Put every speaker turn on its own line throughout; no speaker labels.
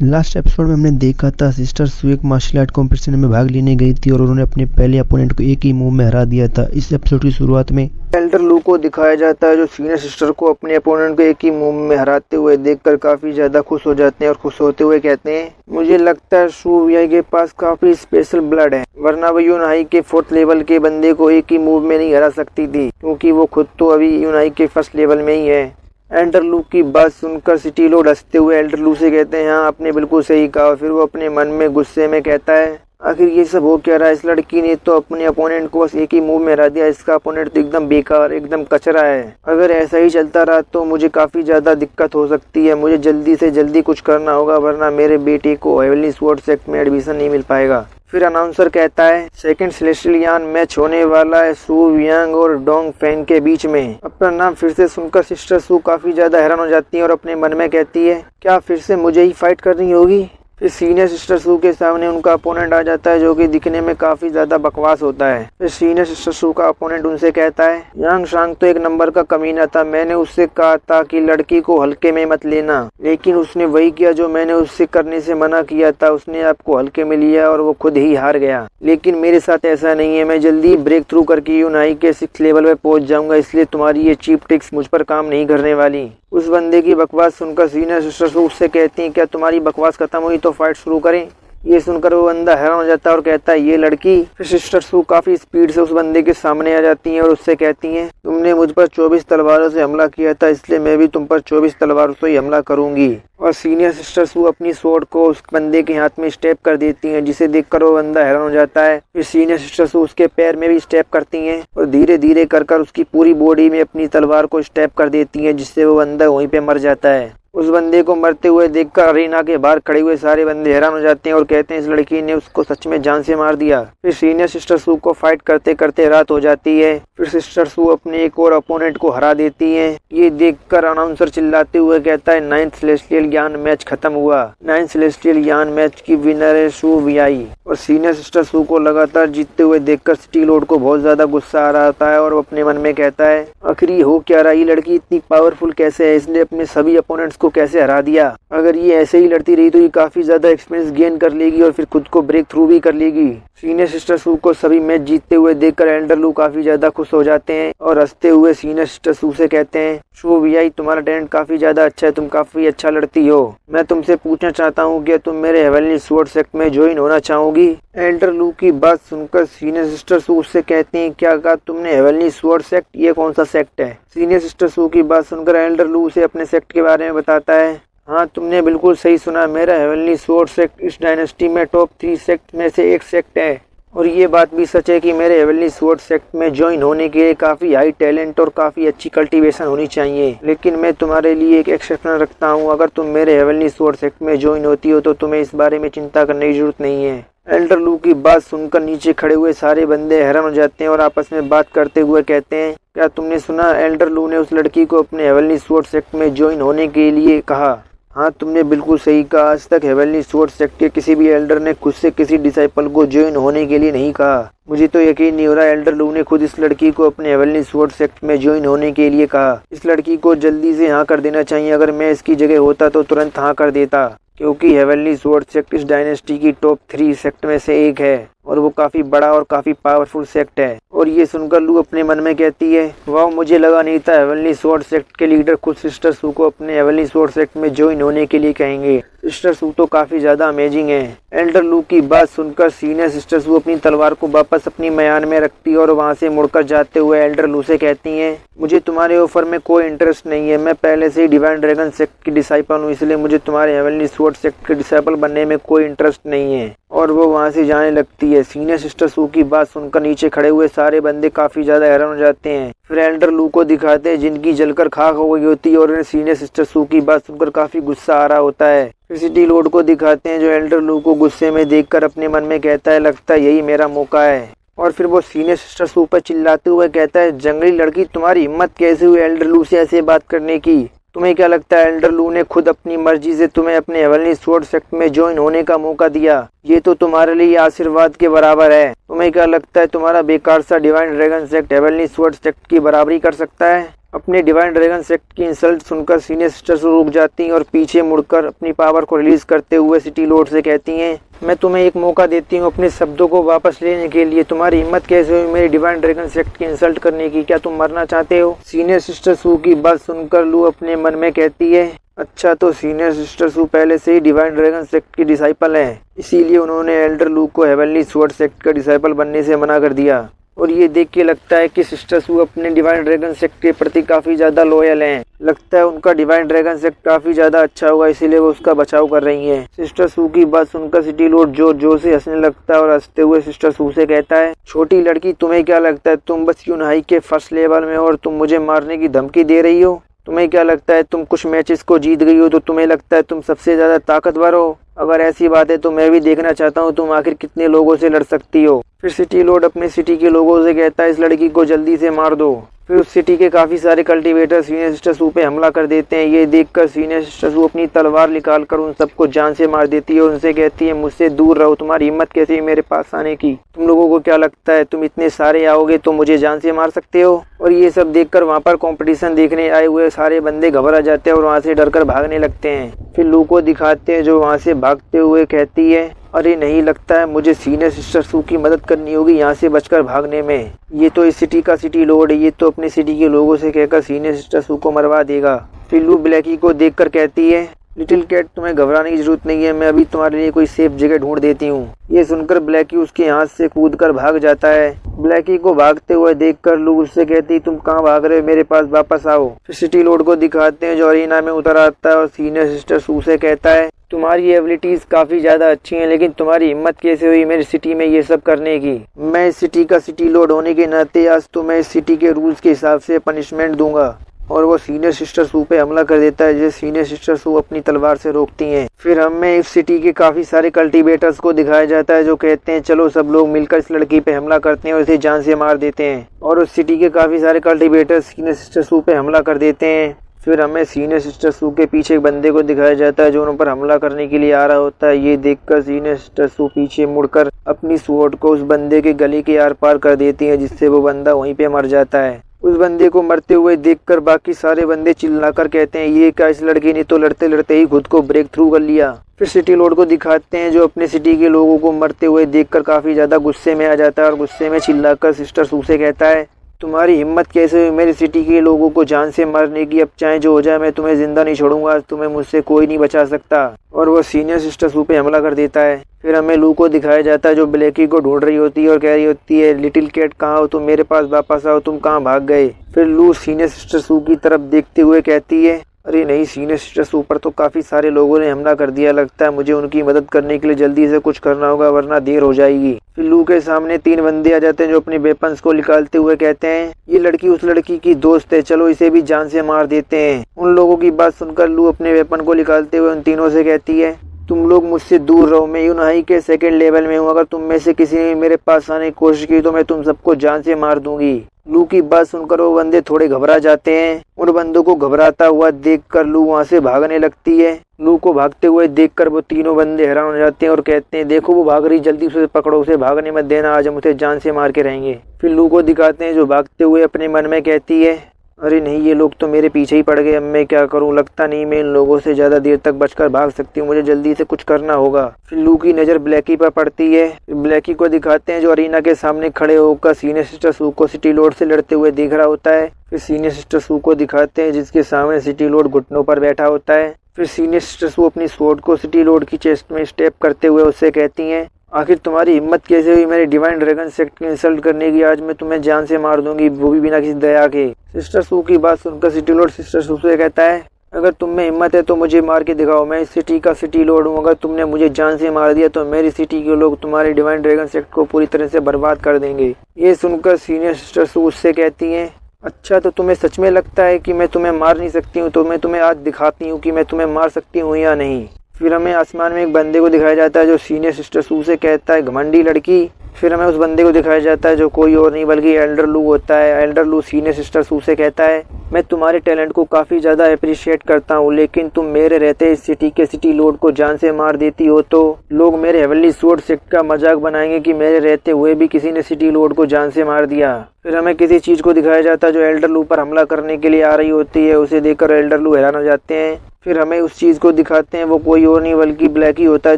Last episode में हमने देखा था सिस्टर सू एक मार्शल आर्ट कॉम्पिटिशन में भाग लेने गई थी और उन्होंने अपने पहले अपोनेंट को एक ही मूव में हरा दिया था। इस एपिसोड की शुरुआत में एल्डर लू को दिखाया जाता है जो सीनियर सिस्टर को अपने अपोनेंट को एक ही मूव में हराते हुए देखकर काफी ज्यादा खुश हो जाते हैं और खुश होते हुए कहते हैं, मुझे लगता है शू वियाई के पास काफी स्पेशल ब्लड है, वरना वो यूनाई के 4th लेवल के बंदे को एक ही मूव में नहीं हरा सकती थी, क्योंकि वो खुद तो अभी यूनाई के 1st लेवल में ही है। एल्डर लू की बात सुनकर सिटी लोड हंसते हुए एल्डर लू से कहते हैं, हाँ आपने बिल्कुल सही कहा। फिर वो अपने मन में गुस्से में कहता है, आखिर ये सब हो क्या रहा है, इस लड़की ने तो अपने अपोनेंट को बस एक ही मूव में हरा दिया, इसका अपोनेंट तो एकदम बेकार एकदम कचरा है। अगर ऐसा ही चलता रहा तो मुझे काफी ज्यादा दिक्कत हो सकती है, मुझे जल्दी से जल्दी कुछ करना होगा, वरना मेरे बेटे को हेवनली स्वॉर्ड सेक्ट में एडमिशन नहीं मिल पाएगा। फिर अनाउंसर कहता है, सेकंड सेलेस्टियल यान मैच होने वाला है सू वियांग और डोंग फैंग के बीच में। अपना नाम फिर से सुनकर सिस्टर सू काफी ज्यादा हैरान हो जाती है और अपने मन में कहती है, क्या फिर से मुझे ही फाइट करनी होगी। फिर सीनियर सिस्टर सू के सामने उनका अपोनेंट आ जाता है जो कि दिखने में काफी ज्यादा बकवास होता है। फिर सीनियर सिस्टर सू का अपोनेंट उनसे कहता है, यांग शांग तो एक नंबर का कमीना था, मैंने उससे कहा था कि लड़की को हल्के में मत लेना, लेकिन उसने वही किया जो मैंने उससे करने से मना किया था, उसने आपको हल्के में लिया और वो खुद ही हार गया। लेकिन मेरे साथ ऐसा नहीं है, मैं जल्दी ब्रेक थ्रू करके यूनाई के 6th लेवल पे पहुंच जाऊंगा, इसलिए तुम्हारी ये चीप ट्रिक्स मुझ पर काम नहीं करने वाली। उस बंदे की बकवास सुनकर सीनियर सिस्टर सू उससे कहती हैं, क्या तुम्हारी बकवास खत्म हुई तो फाइट शुरू करें। ये सुनकर वो बंदा हैरान हो जाता है और कहता है, ये लड़की। फिर सिस्टर सू काफी स्पीड से उस बंदे के सामने आ जाती हैं और उससे कहती हैं, तुमने मुझ पर 24 तलवारों से हमला किया था, इसलिए मैं भी तुम पर 24 तलवारों से ही हमला करूंगी। और सीनियर सिस्टर सू अपनी स्वॉर्ड को उस बंदे के हाथ में स्टेप कर देती हैं, जिसे देखकर वो बंदा हैरान हो जाता है। फिर सीनियर सिस्टर सू उसके पैर में भी स्टेप करती हैं और धीरे धीरे कर उसकी पूरी बॉडी में अपनी तलवार को स्टेप कर देती हैं, जिससे वो बंदा वहीं पे मर जाता है। उस बंदे को मरते हुए देखकर अरीना के बाहर खड़े हुए सारे बंदे हैरान हो जाते हैं और कहते हैं, इस लड़की ने उसको सच में जान से मार दिया। फिर सीनियर सिस्टर सू को फाइट करते करते रात हो जाती है। फिर सिस्टर सू अपने एक और अपोनेंट को हरा देती है। ये देखकर अनाउंसर चिल्लाते हुए कहता है, 9th सेलेस्टियल यान मैच खत्म हुआ। 9th सेलेस्टियल यान मैच की विनर है शू वियाई। और सीनियर सिस्टर सू को लगातार जीतते हुए देखकर सिटी लोड को बहुत ज्यादा गुस्सा आ रहा होता है और वो अपने मन में कहता है, आखिर ये हो क्या रहा, ये लड़की इतनी पावरफुल कैसे है, इसने अपने सभी अपोनेंट्स को कैसे हरा दिया। अगर ये ऐसे ही लड़ती रही तो ये काफी ज्यादा एक्सपीरियंस गेन कर लेगी और फिर खुद को ब्रेक थ्रू भी कर लेगी। सीनियर सिस्टर सू को सभी मैच जीतते हुए देखकर एल्डर लू काफी ज्यादा खुश हो जाते हैं और हंसते हुए सीनियर सिस्टर सू से कहते हैं, शू वियाई तुम्हारा टैलेंट काफी ज्यादा अच्छा है, तुम काफी अच्छा लड़ती हो। मैं तुमसे पूछना चाहता हूँ कि तुम मेरे हेवनली स्वॉर्ड सेक्ट में ज्वाइन होना चाहोगी। एल्डर लू की बात सुनकर सीनियर सिस्टर सू उससे कहती हैं, क्या कहा तुमने, हेवनली स्वॉर्ड सेक्ट, ये कौन सा सेक्ट है। सीनियर सिस्टर सू की बात सुनकर एल्डर लू उसे अपने सेक्ट के बारे में बताता है, हाँ तुमने बिल्कुल सही सुना, मेरा हेवनली स्वॉर्ड सेक्ट इस डायनेस्टी में टॉप 3 सेक्ट में से एक सेक्ट है। और ये बात भी सच है कि मेरे हेवनली स्वॉर्ड सेक्ट में ज्वाइन होने के लिए काफी हाई टैलेंट और काफी अच्छी कल्टीवेशन होनी चाहिए, लेकिन मैं तुम्हारे लिए एक एक्सेप्शन रखता हूँ, अगर तुम मेरे हेवनली स्वॉर्ड सेक्ट में ज्वाइन होती हो तो तुम्हें इस बारे में चिंता करने की जरूरत नहीं है। एल्डर लू की बात सुनकर नीचे खड़े हुए सारे बंदे हैरान हो जाते हैं और आपस में बात करते हुए कहते हैं, क्या तुमने सुना, एल्डर लू ने उस लड़की को अपने हेवनली स्वॉर्ड सेक्ट में ज्वाइन होने के लिए कहा। हाँ तुमने बिल्कुल सही कहा, आज तक हेवनली स्वॉर्ड सेक्ट के किसी भी एल्डर ने खुद से किसी डिसाइपल को ज्वाइन होने के लिए नहीं कहा। मुझे तो यकीन नहीं हो रहा एल्डर लू ने खुद इस लड़की को अपने हेवनली स्वॉर्ड सेक्ट में ज्वाइन होने के लिए कहा। इस लड़की को जल्दी से हाँ कर देना चाहिए, अगर मैं इसकी जगह होता तो तुरंत हाँ कर देता, क्योंकि हेवनली स्वॉर्ड सेक्ट इस डायनेस्टी की टॉप 3 सेक्ट में से एक है और वो काफी बड़ा और काफी पावरफुल सेक्ट है। और ये सुनकर लू अपने मन में कहती है, वाह मुझे लगा नहीं था हेवनली स्वॉर्ड सेक्ट के लीडर खुद सिस्टर सू को अपने हेवनली स्वॉर्ड सेक्ट में ज्वाइन होने के लिए कहेंगे। सिस्टर सू तो काफी ज्यादा अमेजिंग है। एल्डर लू की बात सुनकर सीनियर सिस्टर सू अपनी तलवार को वापस अपनी म्यान में रखती और वहां से मुड़कर जाते हुए एल्डर लू से कहती हैं, मुझे तुम्हारे ऑफर में कोई इंटरेस्ट नहीं है, मैं पहले से ही डिवाइन ड्रैगन सेक्ट की डिसाइपल हूँ, इसलिए मुझे तुम्हारे हेवनली स्वॉर्ड सेक्ट के डिसाइपल बनने में कोई इंटरेस्ट नहीं है। और वो वहां से जाने लगती है। सीनियर सिस्टर सू की बात सुनकर नीचे खड़े हुए सारे बंदे काफी ज्यादा हैरान हो जाते हैं। फिर एल्डर लू को दिखाते हैं जिनकी जलकर खाक हो गई होती है और उन्हें सीनियर सिस्टर सू की बात सुनकर काफी गुस्सा आ रहा होता है। फिर सिटी लोड को दिखाते हैं जो एल्डर लू को गुस्से में देखकर अपने मन में कहता है, लगता है यही मेरा मौका है। और फिर वो सीनियर सिस्टर सू पर चिल्लाते हुए कहता है, जंगली लड़की तुम्हारी हिम्मत कैसे हुई एल्डर लू से ऐसे बात करने की। तुम्हें क्या लगता है एल्डर लू ने खुद अपनी मर्जी से तुम्हें अपने हेवनली स्वॉर्ड सेक्ट में ज्वाइन होने का मौका दिया, ये तो तुम्हारे लिए आशीर्वाद के बराबर है। तुम्हें क्या लगता है तुम्हारा बेकार सा divine dragon sect heavenly sword sect की बराबरी कर सकता है। अपने डिवाइन ड्रैगन सेक्ट की इंसल्ट सुनकर सीनियर सिस्टर्स रुक जाती हैं और पीछे मुड़कर अपनी पावर को रिलीज करते हुए सिटी लॉर्ड से कहती हैं, मैं तुम्हें एक मौका देती हूँ अपने शब्दों को वापस लेने के लिए। तुम्हारी हिम्मत कैसे हुई मेरी डिवाइन ड्रैगन सेक्ट की इंसल्ट करने की? क्या तुम मरना चाहते हो? सीनियर सिस्टर सू की बात सुनकर लू अपने मन में कहती है, अच्छा तो सीनियर सिस्टर सू पहले से ही डिवाइन ड्रैगन सेक्ट की डिसाइपल हैं, इसीलिए उन्होंने एल्डर लू को हेवनली स्वॉर्ड सेक्ट का डिसाइपल बनने से मना कर दिया। और ये देख के लगता है कि सिस्टर सू अपने डिवाइन ड्रैगन सेक्ट के प्रति काफी ज्यादा लॉयल हैं। लगता है उनका डिवाइन ड्रैगन सेक्ट काफी ज्यादा अच्छा होगा, इसीलिए वो उसका बचाव कर रही हैं। सिस्टर सू की बात सुनकर सिटी लॉर्ड जोर जोर से हंसने लगता है और हंसते हुए सिस्टर सू से कहता है, छोटी लड़की तुम्हें क्या लगता है तुम बस यूनहाई के फर्स्ट लेवल में और तुम मुझे मारने की धमकी दे रही हो? तुम्हें क्या लगता है तुम कुछ मैचेस को जीत गई हो तो तुम्हें लगता है तुम सबसे ज्यादा ताकतवर हो? अगर ऐसी बात है तो मैं भी देखना चाहता हूँ तुम आखिर कितने लोगों से लड़ सकती हो। फिर सिटी लॉर्ड अपने सिटी के लोगों से कहता है, इस लड़की को जल्दी से मार दो। फिर उस सिटी के काफी सारे कल्टीवेटर सीनियर सिस्टर सू पे हमला कर देते हैं। ये देखकर सीनियर सिस्टर सू अपनी तलवार निकालकर उन सबको जान से मार देती है और उनसे कहती है, मुझसे दूर रहो, तुम्हारी हिम्मत कैसे हुई मेरे पास आने की? तुम लोगों को क्या लगता है तुम इतने सारे आओगे तो मुझे जान से मार सकते हो? और ये सब देखकर वहाँ पर कंपटीशन देखने आए हुए सारे बंदे घबरा जाते हैं और वहाँ से डरकर भागने लगते हैं। फिर लू को दिखाते हैं जो वहाँ से भागते हुए कहती है, अरे नहीं, लगता है मुझे सीनियर सिस्टर सू की मदद करनी होगी यहाँ से बचकर भागने में। ये तो इस सिटी का सिटी लॉर्ड है, ये तो अपने सिटी के लोगों से कहकर सीनियर सिस्टर सू को मरवा देगा। फिर लू ब्लैकी को देखकर कहती है, लिटिल कैट तुम्हें घबराने की जरूरत नहीं है, मैं अभी तुम्हारे लिए कोई सेफ जगह ढूंढ देती हूँ। ये सुनकर ब्लैकी उसके हाथ से कूदकर भाग जाता है। ब्लैकी को भागते हुए देखकर लू उससे कहती, तुम कहाँ भाग रहे हो, मेरे पास वापस आओ। फिर सिटी लॉर्ड को दिखाते हैं जो अरीना में उतर आता है और सीनियर सिस्टर सू से कहता है, तुम्हारी एबिलिटीज काफी ज्यादा अच्छी हैं, लेकिन तुम्हारी हिम्मत कैसे हुई मेरी सिटी में ये सब करने की? मैं इस सिटी का सिटी लॉर्ड होने के नाते आज तो मैं इस सिटी के रूल्स के हिसाब से पनिशमेंट दूंगा। और वो सीनियर सिस्टर सू पे हमला कर देता है, जिसे सीनियर सिस्टर सू अपनी तलवार से रोकती हैं। फिर हमें इस सिटी के काफी सारे कल्टीवेटर्स को दिखाया जाता है जो कहते हैं, चलो सब लोग मिलकर इस लड़की पे हमला करते हैं और इसे जान से मार देते हैं। और उस सिटी के काफी सारे कल्टीवेटर्स सीनियर सिस्टर सू पे हमला कर देते हैं। फिर हमें सीनियर सिस्टर सू के पीछे एक बंदे को दिखाया जाता है जो उन पर हमला करने के लिए आ रहा होता है। ये देखकर सीनियर सिस्टर सू पीछे मुड़कर अपनी स्वॉर्ड को उस बंदे के गले के आर पार कर देती है, जिससे वो बंदा वहीं पे मर जाता है। उस बंदे को मरते हुए देखकर बाकी सारे बंदे चिल्लाकर कहते हैं, ये क्या, इस लड़की ने तो लड़ते लड़ते ही खुद को ब्रेक थ्रू कर लिया। फिर सिटी लॉर्ड को दिखाते हैं जो अपने सिटी के लोगों को मरते हुए देखकर काफी ज्यादा गुस्से में आ जाता है और गुस्से में चिल्लाकर सिस्टर सू से कहता है, तुम्हारी हिम्मत कैसे हुई मेरी सिटी के लोगों को जान से मारने की? अब चाहे जो हो जाए मैं तुम्हें जिंदा नहीं छोड़ूंगा, तुम्हें मुझसे कोई नहीं बचा सकता। और वो सीनियर सिस्टर सू पे हमला कर देता है। फिर हमें लू को दिखाया जाता है जो ब्लैकी को ढूंढ रही होती है और कह रही होती है, लिटिल कैट कहाँ हो तुम, मेरे पास वापस आओ, तुम कहाँ भाग गए? फिर लू सीनियर सिस्टर सू की तरफ देखते हुए कहती है, अरे नहीं, सीनियर सिस्टर सू पर तो काफी सारे लोगों ने हमला कर दिया, लगता है मुझे उनकी मदद करने के लिए जल्दी से कुछ करना होगा वरना देर हो जाएगी। फिर लू के सामने 3 बंदे आ जाते हैं जो अपने वेपन्स को निकालते हुए कहते हैं, ये लड़की उस लड़की की दोस्त है, चलो इसे भी जान से मार देते हैं। उन लोगों की बात सुनकर लू अपने वेपन को निकालते हुए उन तीनों से कहती है, तुम लोग मुझसे दूर रहो, मैं यूनहाई के 2nd लेवल में हूँ, अगर तुम में से किसी ने मेरे पास आने की कोशिश की तो मैं तुम सबको जान से मार दूंगी। लू की बात सुनकर वो बंदे थोड़े घबरा जाते हैं। उन बंदों को घबराता हुआ देखकर लू वहाँ से भागने लगती है। लू को भागते हुए देखकर वो तीनों बंदे हैरान हो जाते हैं और कहते हैं, देखो वो भाग रही, जल्दी उसे पकड़ो, उसे भागने मत देना, आज हम उसे जान से मार के रहेंगे। फिर लू को दिखाते हैं जो भागते हुए अपने मन में कहती है, अरे नहीं, ये लोग तो मेरे पीछे ही पड़ गए, अब मैं क्या करूं, लगता नहीं मैं इन लोगों से ज्यादा देर तक बचकर भाग सकती हूँ, मुझे जल्दी से कुछ करना होगा। फिर लू की नजर ब्लैकी पर पड़ती है। ब्लैकी को दिखाते हैं जो अरीना के सामने खड़े होकर सीनियर सिस्टर सू को सिटी लॉर्ड से लड़ते हुए देख रहा होता है। फिर सीनियर सिस्टर सू को दिखाते हैं जिसके सामने सिटी लॉर्ड घुटनों पर बैठा होता है। फिर सीनियर सिस्टर सू अपनी स्वॉर्ड को सिटी लॉर्ड की चेस्ट में स्टेप करते हुए उससे कहती हैं, आखिर तुम्हारी हिम्मत कैसे हुई मेरी डिवाइन ड्रैगन सेक्ट की इंसल्ट करने की? आज मैं तुम्हें जान से मार दूंगी, वो भी बिना किसी दया के। सिस्टर सू की बात सुनकर सिटी लॉर्ड सिस्टर सू से कहता है, अगर तुम में हिम्मत है तो मुझे मार के दिखाओ, मैं इस सिटी का सिटी लॉर्ड हूँ, अगर तुमने मुझे जान से मार दिया तो मेरी सिटी के लोग तुम्हारे डिवाइन ड्रैगन सेक्ट को पूरी तरह से बर्बाद कर देंगे। ये सुनकर सीनियर सिस्टर सू उससे कहती हैं, अच्छा तो तुम्हें सच में लगता है कि मैं तुम्हें मार नहीं सकती हूँ, तो मैं तुम्हें आज दिखाती हूँ कि मैं तुम्हें मार सकती हूँ या नहीं। फिर हमें आसमान में एक बंदे को दिखाया जाता है जो सीनियर सिस्टर सू से कहता है, घमंडी लड़की, फिर हमें उस बंदे को दिखाया जाता है जो कोई और नहीं बल्कि एल्डर लू होता है। एल्डर लू सीनियर सिस्टर सू से कहता है, मैं तुम्हारे टैलेंट को काफ़ी ज़्यादा अप्रिशिएट करता हूँ, लेकिन तुम मेरे रहते इस सिटी के सिटी लॉर्ड को जान से मार देती हो तो लोग मेरे हेवनली स्वॉर्ड सेक्ट का मजाक बनाएंगे कि मेरे रहते हुए भी किसी ने सिटी लॉर्ड को जान से मार दिया। फिर हमें किसी चीज़ को दिखाया जाता है जो एल्डर लू पर हमला करने के लिए आ रही होती है। उसे देखकर एल्डर लू हैरान हो जाते हैं। फिर हमें उस चीज़ को दिखाते हैं, वो कोई और नहीं बल्कि ब्लैकी होता है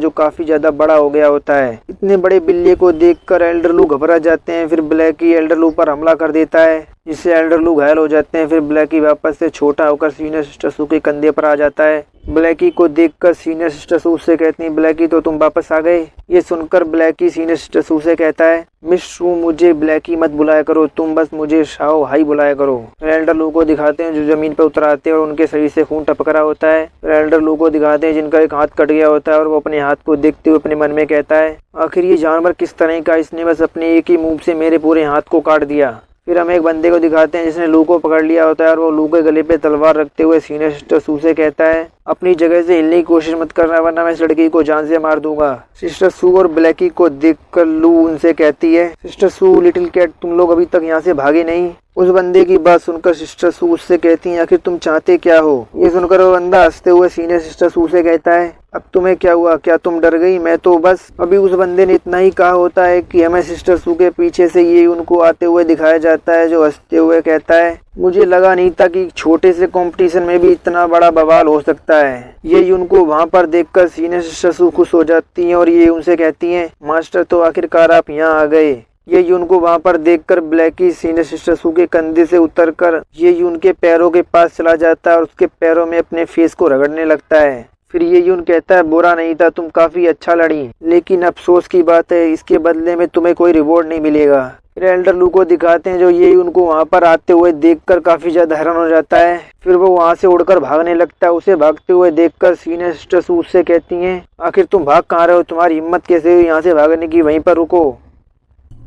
जो काफ़ी ज़्यादा बड़ा हो गया होता है। इतने बड़े बिल्ली को देखकर एल्डर लू घबरा जाते हैं। फिर ब्लैकी एल्डर लू पर हमला कर देता है जिससे एल्डर लू घायल हो जाते हैं। फिर ब्लैकी वापस से छोटा होकर सीनियर सिस्टर सू के कंधे पर आ जाता है। ब्लैकी को देखकर सीनियर सिस्टर सू से कहती हैं, ब्लैकी तो तुम वापस आ गए। ये सुनकर ब्लैकी सीनियर सिस्टर सू से कहता है, मिस शू मुझे ब्लैकी मत बुलाया करो, तुम बस मुझे शाओ हाई बुलाया करो। एल्डर लू को दिखाते हैं जो जमीन पर उतर आते हैं और उनके शरीर से खून टपक रहा होता है। एल्डर लू को दिखाते हैं जिनका एक हाथ कट गया होता है और वो अपने हाथ को देखते हुए अपने मन में कहता है, आखिर ये जानवर किस तरह का, इसने बस अपने एक ही मूव से मेरे पूरे हाथ को काट दिया। फिर हम एक बंदे को दिखाते हैं जिसने लू को पकड़ लिया होता है और वो लू के गले पे तलवार रखते हुए सीनियर सिस्टर सू से कहता है, अपनी जगह से हिलने की कोशिश मत करना वरना मैं इस लड़की को जान से मार दूंगा। सिस्टर सू और ब्लैकी को देखकर लू उनसे कहती है, सिस्टर सू लिटिल कैट तुम लोग अभी तक यहाँ से भागे नहीं। उस बंदे की बात सुनकर सिस्टर सू उससे कहती हैं, आखिर तुम चाहते क्या हो। ये सुनकर वो बंदा हंसते हुए सीनियर सिस्टर सू से कहता है, अब तुम्हें क्या हुआ, क्या तुम डर गई। मैं तो बस अभी उस बंदे ने इतना ही कहा होता है कि हमें सिस्टर सू के पीछे से ये उनको आते हुए दिखाया जाता है जो हंसते हुए कहता है, मुझे लगा नहीं था कि छोटे से कंपटीशन में भी इतना बड़ा बवाल हो सकता है। ये उनको वहाँ पर देखकर सीनियर सिस्टर सू खुश हो जाती हैं और ये उनसे कहती हैं, मास्टर तो आखिरकार आप यहाँ आ गए। ये उनको वहाँ पर देखकर ब्लैकी सीनियर सिस्टर सू के कंधे से उतरकर ये उनके पैरों के पास चला जाता है और उसके पैरों में अपने फेस को रगड़ने लगता है। फिर ये यून कहता है, बुरा नहीं था, तुम काफी अच्छा लड़ी, लेकिन अफसोस की बात है इसके बदले में तुम्हें कोई रिवॉर्ड नहीं मिलेगा। फिर एल्डर लू को दिखाते हैं जो ये उनको वहाँ पर आते हुए देखकर काफी ज्यादा हैरान हो जाता है। फिर वो वहाँ से उड़कर भागने लगता है। उसे भागते हुए देखकर सीनियर सिस्टर सू उससे कहती हैं, आखिर तुम भाग कहाँ रहे हो, तुम्हारी हिम्मत कैसे हुई यहाँ से भागने की, वहीं पर रुको।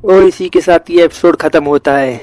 और इसी के साथ ये एपिसोड खत्म होता है।